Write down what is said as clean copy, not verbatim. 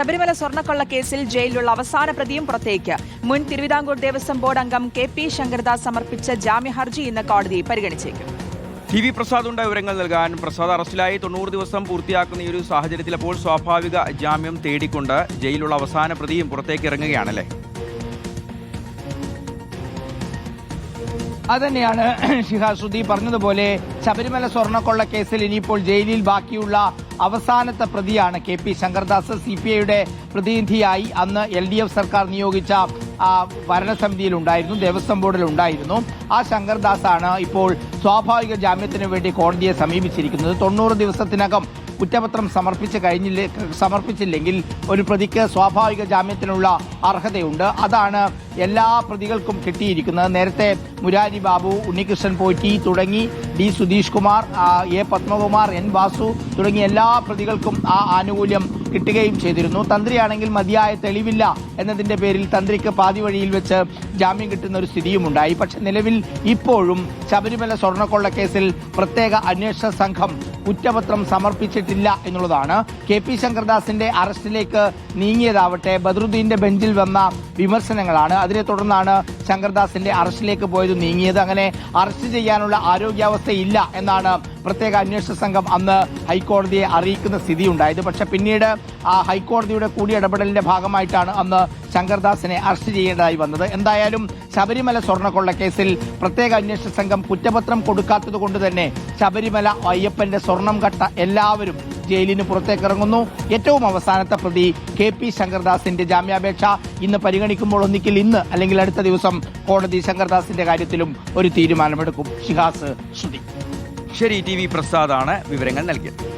ശബരിമല സ്വർണ്ണക്കൊള്ള കേസിൽ ജയിലിലുള്ള അവസാന പ്രതിയും പുറത്തേക്ക്. മുൻ തിരുവിതാംകൂർ ദേവസ്വം ബോർഡ് അംഗം KP ശങ്കരദാസ് സമർപ്പിച്ച ജാമ്യഹർജി ഇന്ന് കോടതി പരിഗണിച്ചേക്കും. TV പ്രസാദുണ്ട് വിവരങ്ങൾ നൽകാൻ. പ്രസാദ് അറസ്റ്റിലായി 90 ദിവസം പൂർത്തിയാക്കുന്ന ഈ ഒരു സാഹചര്യത്തിൽ അപ്പോൾ സ്വാഭാവിക ജാമ്യം തേടിക്കൊണ്ട് ജയിലുള്ള അവസാന പ്രതിയും പുറത്തേക്ക് ഇറങ്ങുകയാണല്ലേ? അതന്നെയാണ് ഷിഹാസുദ്ദീൻ പറഞ്ഞതുപോലെ ശബരിമല സ്വർണ്ണക്കൊള്ള കേസിൽ ഇനിയിപ്പോൾ ജയിലിൽ ബാക്കിയുള്ള അവസാനത്തെ പ്രതിയാണ് KP ശങ്കരദാസ്. CPIയുടെ പ്രതിനിധിയായി അന്ന് LDF സർക്കാർ നിയോഗിച്ച ഭരണസമിതിയിലുണ്ടായിരുന്നു, ദേവസ്വം ബോർഡിലുണ്ടായിരുന്നു. ആ ശങ്കർദാസാണ് ഇപ്പോൾ സ്വാഭാവിക ജാമ്യത്തിന് വേണ്ടി കോടതിയെ സമീപിച്ചിരിക്കുന്നത്. 90 ദിവസത്തിനകം കുറ്റപത്രം സമർപ്പിച്ചില്ലെങ്കിൽ ഒരു പ്രതിക്ക് സ്വാഭാവിക ജാമ്യത്തിനുള്ള അർഹതയുണ്ട്. അതാണ് എല്ലാ പ്രതികൾക്കും കിട്ടിയിരിക്കുന്നത്. നേരത്തെ മുരാരി ബാബു, ഉണ്ണികൃഷ്ണൻ പോറ്റി തുടങ്ങി D Sudheesh Kumar, A Padmakumar, N Vasu തുടങ്ങിയ എല്ലാ പ്രതികൾക്കും ആ ആനുകൂല്യം കിട്ടുകയും ചെയ്തിരുന്നു. തന്ത്രിയാണെങ്കിൽ മതിയായ തെളിവില്ല എന്നതിന്റെ പേരിൽ തന്ത്രിക്ക് പാതി വഴിയിൽ വെച്ച് ജാമ്യം കിട്ടുന്ന ഒരു സ്ഥിതിയുമുണ്ടായി. പക്ഷെ നിലവിൽ ഇപ്പോഴും ശബരിമല സ്വർണ്ണക്കൊള്ള കേസിൽ പ്രത്യേക അന്വേഷണ സംഘം കുറ്റപത്രം സമർപ്പിച്ചിട്ടില്ല എന്നുള്ളതാണ്. KP ശങ്കരദാസിന്റെ അറസ്റ്റിലേക്ക് നീങ്ങിയതാവട്ടെ ബദറുദ്ദീന്റെ ബെഞ്ചിൽ വന്ന വിമർശനങ്ങളാണ്. അതിനെ തുടർന്നാണ് ശങ്കരദാസിന്റെ അറസ്റ്റിലേക്ക് പോയത് നീങ്ങിയത്. അങ്ങനെ അറസ്റ്റ് ചെയ്യാനുള്ള ആരോഗ്യാവസ്ഥയില്ല എന്നാണ് പ്രത്യേക അന്വേഷണ സംഘം അന്ന് ഹൈക്കോടതിയെ അറിയിക്കുന്ന സ്ഥിതിയുണ്ടായത്. പക്ഷെ പിന്നീട് ആ ഹൈക്കോടതിയുടെ കൂടിയിടപെടലിന്റെ ഭാഗമായിട്ടാണ് അന്ന് ശങ്കരദാസിനെ അറസ്റ്റ് ചെയ്യേണ്ടതായി വന്നത്. എന്തായാലും ശബരിമല സ്വർണ്ണക്കൊള്ള കേസിൽ പ്രത്യേക അന്വേഷണ സംഘം കുറ്റപത്രം കൊടുക്കാത്തത് കൊണ്ട് തന്നെ ശബരിമല അയ്യപ്പന്റെ സ്വർണം കട്ട എല്ലാവരും ജയിലിന് പുറത്തേക്കിറങ്ങുന്നു. ഏറ്റവും അവസാനത്തെ പ്രതി KP ശങ്കരദാസിന്റെ ജാമ്യാപേക്ഷ ഇന്ന് പരിഗണിക്കുമ്പോൾ ഒന്നിക്കൽ ഇന്ന് അല്ലെങ്കിൽ അടുത്ത ദിവസം കോടതി ശങ്കരദാസിന്റെ കാര്യത്തിലും ഒരു തീരുമാനമെടുക്കും. ഷിഹാസ്, ശ്രുതി. ശരി, TV പ്രസാദാണ് വിവരങ്ങൾ നൽകിയത്.